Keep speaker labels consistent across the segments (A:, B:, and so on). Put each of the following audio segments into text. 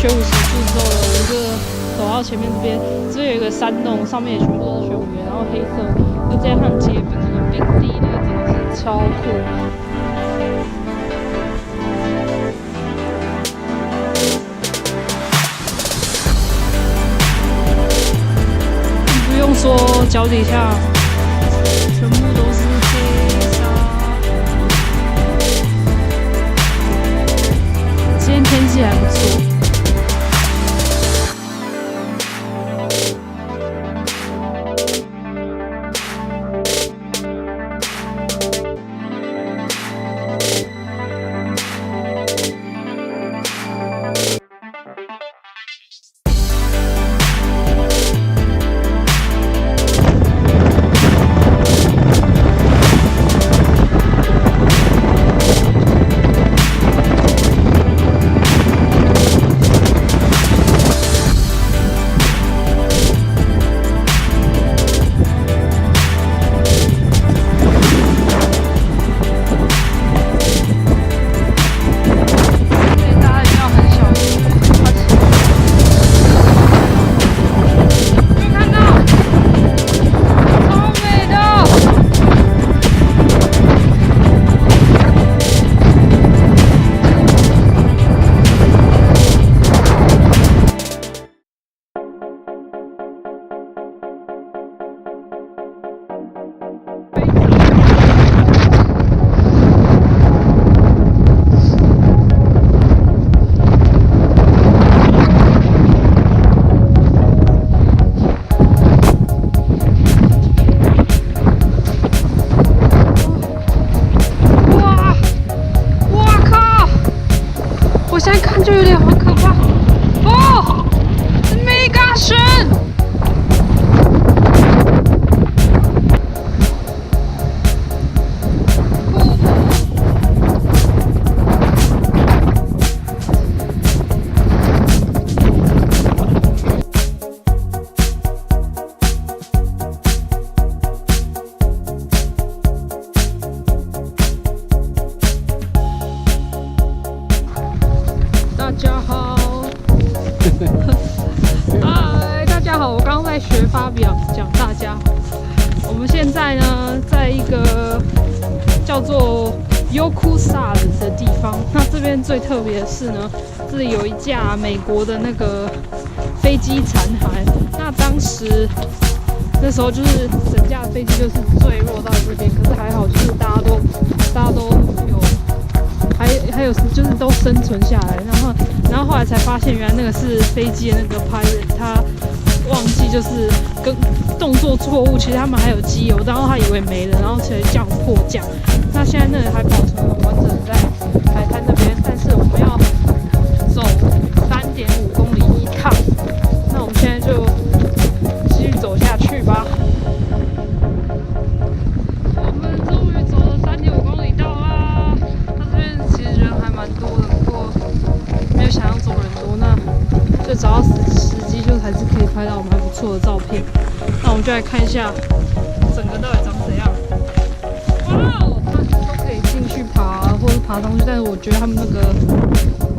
A: 玄武石柱之后呢，我们就走到前面这边，这边有一个山洞，上面也全部都是玄武岩，然后黑色，再加上结冰，那个冰滴那个真的是超酷。不用说，脚底下全部都是黑沙。今天天气还不错。就有点好可怕哦 ，mega 深。大家好，嗨，大家好，我刚刚在学发表，讲大家好。我们现在呢，在一个叫做Skogafoss的地方。那这边最特别的是呢，这里有一架美国的那个飞机残骸。那当时那时候就是整架飞机就是坠落到这边，可是还好，就是大家都有。还有就是都生存下来，然后后来才发现，原来那个是飞机的那个 pilot， 他忘记就是跟动作错误，其实他们还有机油，然后他以为没了，然后才这样迫降。那现在那里还保存很完整，在海滩那边，但是我们要走3.5公里一趟，那我们现在就继续走下去吧。我们终于走了3.5公里到啦！人还蛮多的，不过没有想象中人多，那就找到时机，就还是可以拍到我们还不错的照片。那我们就来看一下整个到底长怎样。哇哦，都可以进去爬或者爬上去，但是我觉得他们那个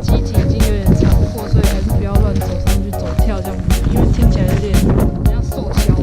A: 机体已经有点残破，所以还是不要乱走上去走跳这样子，因为听起来有点像塑胶。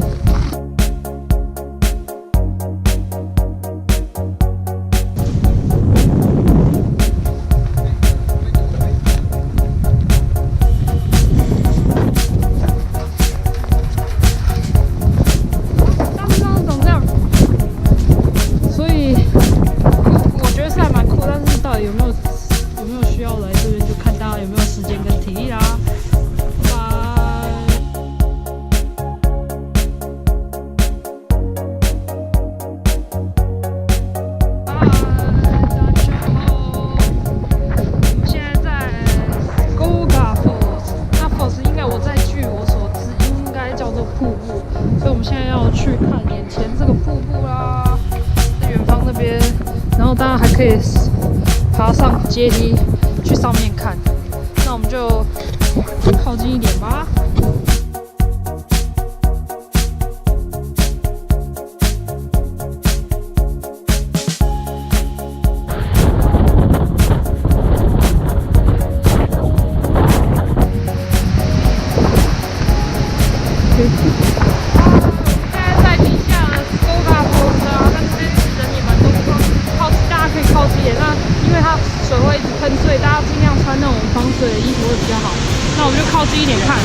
A: 所以我们现在要去看眼前这个瀑布啦，在远方那边，然后大家还可以爬上阶梯去上面看。那我们就靠近一点吧。衣服会比较好。那我们就靠近一点看，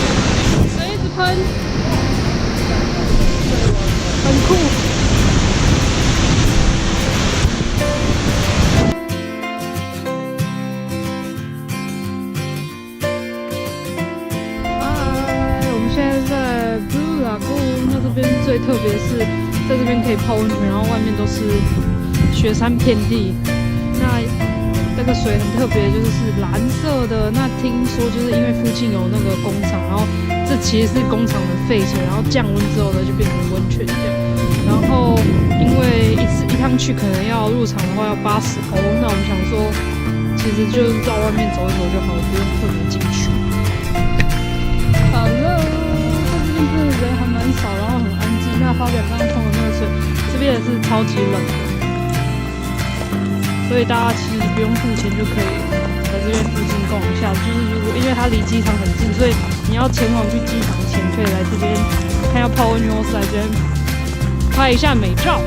A: 水一直喷，很酷。我们现在在 Blue Lagoon， 那这边最特别是在这边可以泡温泉，然后外面都是雪山遍地。那个水很特别，就是蓝色的。那听说就是因为附近有那个工厂，然后这其实是工厂的废水，然后降温之后呢就变成温泉这样。然后因为一趟去可能要入场的话要80欧，那我们想说其实就到外面走一走就好了，不用特别进去。好了，这边真的人还蛮少，然后很安静。那发表刚刚冲的那个水，这边也是超级冷的。所以大家其实不用付钱就可以在这边附近逛一下，就是如果因为它离机场很近，所以你要前往去机场前，可以来这边看要泡温泉，或是来这边拍一下美照。